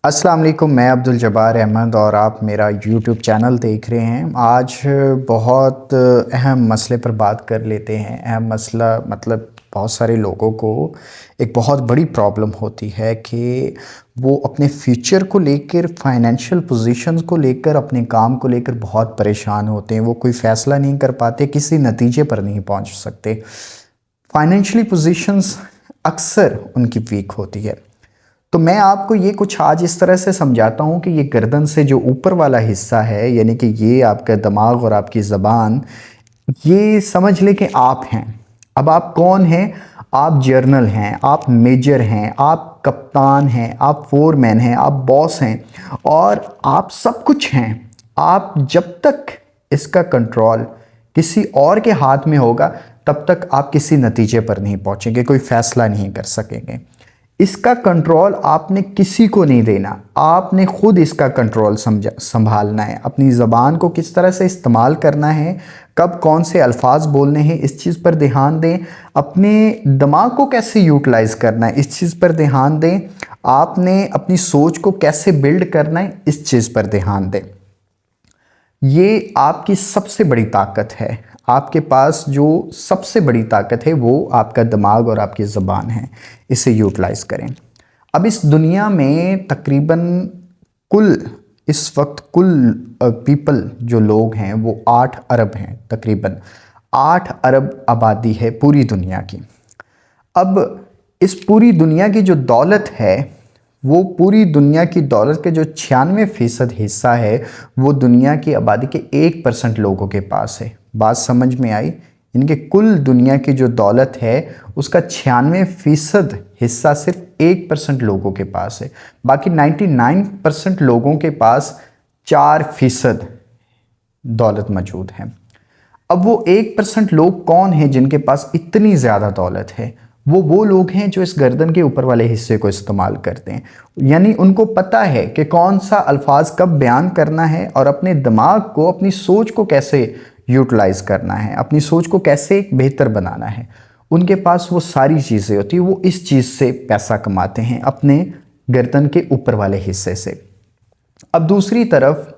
अस्सलाम वालेकुम, मैं अब्दुल जब्बार अहमद और आप मेरा यूट्यूब चैनल देख रहे हैं। आज बहुत अहम मसले पर बात कर लेते हैं। अहम मसला मतलब बहुत सारे लोगों को एक बहुत बड़ी प्रॉब्लम होती है कि वो अपने फ्यूचर को लेकर, फाइनेंशियल पोजीशंस को लेकर, अपने काम को लेकर बहुत परेशान होते हैं। वो कोई फ़ैसला नहीं कर पाते, किसी नतीजे पर नहीं पहुंच सकते। फाइनेंशियली पोजीशंस अक्सर उनकी वीक होती है। तो मैं आपको ये कुछ आज इस तरह से समझाता हूँ कि ये गर्दन से जो ऊपर वाला हिस्सा है, यानी कि ये आपका दिमाग और आपकी ज़बान, ये समझ लें कि आप हैं। अब आप कौन हैं? आप जर्नल हैं, आप मेजर हैं, आप कप्तान हैं, आप फोरमैन हैं, आप बॉस हैं और आप सब कुछ हैं। आप जब तक इसका कंट्रोल किसी और के हाथ में होगा तब तक आप किसी नतीजे पर नहीं पहुंचेंगे, कोई फैसला नहीं कर सकेंगे। इसका कंट्रोल आपने किसी को नहीं देना, आपने खुद इसका कंट्रोल संभालना है। अपनी ज़बान को किस तरह से इस्तेमाल करना है, कब कौन से अल्फाज बोलने हैं, इस चीज़ पर ध्यान दें। अपने दिमाग को कैसे यूटिलाइज़ करना है, इस चीज़ पर ध्यान दें। आपने अपनी सोच को कैसे बिल्ड करना है, इस चीज़ पर ध्यान दें। ये आपकी सबसे बड़ी ताकत है। आपके पास जो सबसे बड़ी ताकत है वो आपका दिमाग और आपकी ज़बान है। इसे यूटिलाइज़ करें। अब इस दुनिया में तकरीबन इस वक्त कुल पीपल जो लोग हैं वो 8 अरब हैं। तकरीबन 8 अरब आबादी है पूरी दुनिया की। अब इस पूरी दुनिया की जो दौलत है, वो पूरी दुनिया की दौलत के जो 96% हिस्सा है वो दुनिया की आबादी के 1% लोगों के पास है। बात समझ में आई? इनके कुल दुनिया की जो दौलत है उसका 96% हिस्सा सिर्फ 1% लोगों के पास है। बाकी 99% लोगों के पास 4% दौलत मौजूद है। अब वो 1% लोग कौन हैं जिनके पास इतनी ज़्यादा दौलत है? वो लोग हैं जो इस गर्दन के ऊपर वाले हिस्से को इस्तेमाल करते हैं। यानी उनको पता है कि कौन सा अल्फाज कब बयान करना है और अपने दिमाग को, अपनी सोच को कैसे यूटिलाइज़ करना है, अपनी सोच को कैसे बेहतर बनाना है। उनके पास वो सारी चीज़ें होती हैं। वो इस चीज़ से पैसा कमाते हैं, अपने गर्दन के ऊपर वाले हिस्से से। अब दूसरी तरफ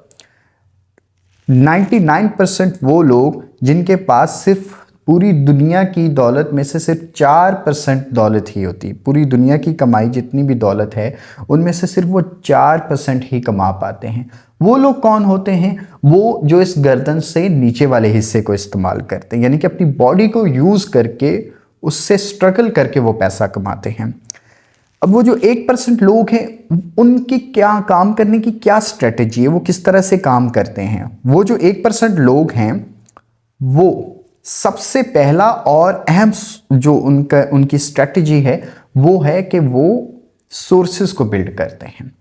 99% वो लोग जिनके पास सिर्फ पूरी दुनिया की दौलत में से सिर्फ 4% दौलत ही होती है। पूरी दुनिया की कमाई जितनी भी दौलत है उनमें से सिर्फ वो 4% ही कमा पाते हैं। वो लोग कौन होते हैं? वो जो इस गर्दन से नीचे वाले हिस्से को इस्तेमाल करते हैं, यानी कि अपनी बॉडी को यूज़ करके, उससे स्ट्रगल करके वो पैसा कमाते हैं। अब वो जो 1% लोग हैं उनकी क्या काम करने की क्या स्ट्रेटजी है, वो किस तरह से काम करते हैं? वो जो 1% लोग हैं वो सबसे पहला और अहम जो उनकी स्ट्रेटजी है वो है कि वो सोर्सेस को बिल्ड करते हैं।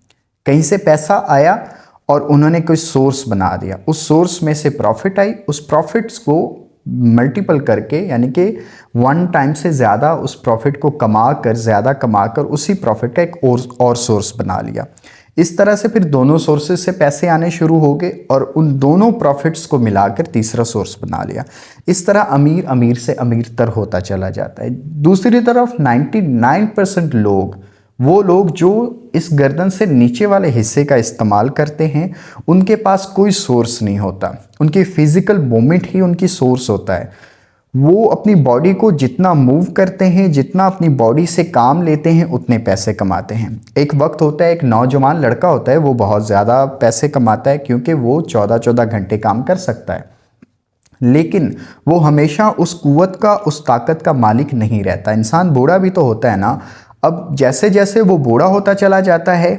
कहीं से पैसा आया और उन्होंने कोई सोर्स बना दिया, उस सोर्स में से प्रॉफिट आई, उस प्रॉफिट्स को मल्टीपल करके, यानी कि 1 टाइम से ज़्यादा उस प्रॉफिट को ज़्यादा कमाकर उसी प्रॉफिट का एक और सोर्स बना लिया। इस तरह से फिर दोनों सोर्सेज से पैसे आने शुरू हो गए और उन दोनों प्रॉफिट्स को मिलाकर तीसरा सोर्स बना लिया। इस तरह अमीर अमीर से अमीर तर होता चला जाता है। दूसरी तरफ 99% लोग, वो लोग जो इस गर्दन से नीचे वाले हिस्से का इस्तेमाल करते हैं, उनके पास कोई सोर्स नहीं होता। उनकी फिजिकल मूवमेंट ही उनकी सोर्स होता है। वो अपनी बॉडी को जितना मूव करते हैं, जितना अपनी बॉडी से काम लेते हैं, उतने पैसे कमाते हैं। एक वक्त होता है, एक नौजवान लड़का होता है, वो बहुत ज़्यादा पैसे कमाता है क्योंकि वो 14-14 घंटे काम कर सकता है। लेकिन वो हमेशा उस कुव्वत का, उस ताकत का मालिक नहीं रहता। इंसान बूढ़ा भी तो होता है ना। अब जैसे जैसे वो बूढ़ा होता चला जाता है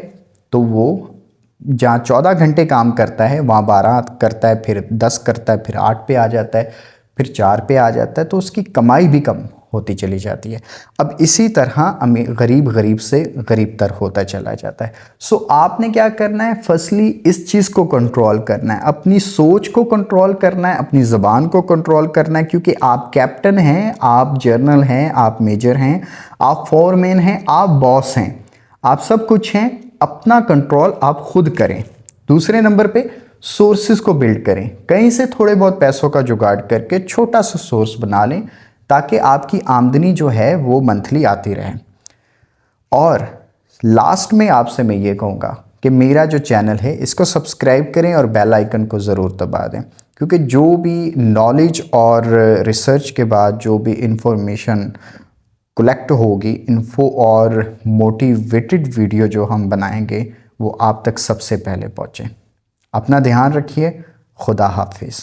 तो वो जहाँ 14 घंटे काम करता है वहाँ 12 करता है, फिर 10 करता है, फिर 8 पे आ जाता है, फिर 4 पे आ जाता है। तो उसकी कमाई भी कम होती चली जाती है। अब इसी तरह गरीब से गरीब तर होता चला जाता है। सो आपने क्या करना है? फर्स्टली इस चीज़ को कंट्रोल करना है, अपनी सोच को कंट्रोल करना है, अपनी ज़बान को कंट्रोल करना है, क्योंकि आप कैप्टन हैं, आप जर्नल हैं, आप मेजर हैं, आप फोरमैन हैं, आप बॉस हैं, आप सब कुछ हैं। अपना कंट्रोल आप खुद करें। दूसरे नंबर पे सोर्सेज को बिल्ड करें। कहीं से थोड़े बहुत पैसों का जुगाड़ करके छोटा सा सोर्स बना लें ताकि आपकी आमदनी जो है वो मंथली आती रहे। और लास्ट में आपसे मैं ये कहूँगा, कि मेरा जो चैनल है इसको सब्सक्राइब करें और बेल आइकन को ज़रूर दबा दें, क्योंकि जो भी नॉलेज और रिसर्च के बाद जो भी इंफॉर्मेशन कलेक्ट होगी, इन्फो और मोटिवेटेड वीडियो जो हम बनाएंगे वो आप तक सबसे पहले पहुँचे। अपना ध्यान रखिए। खुदा हाफिज़।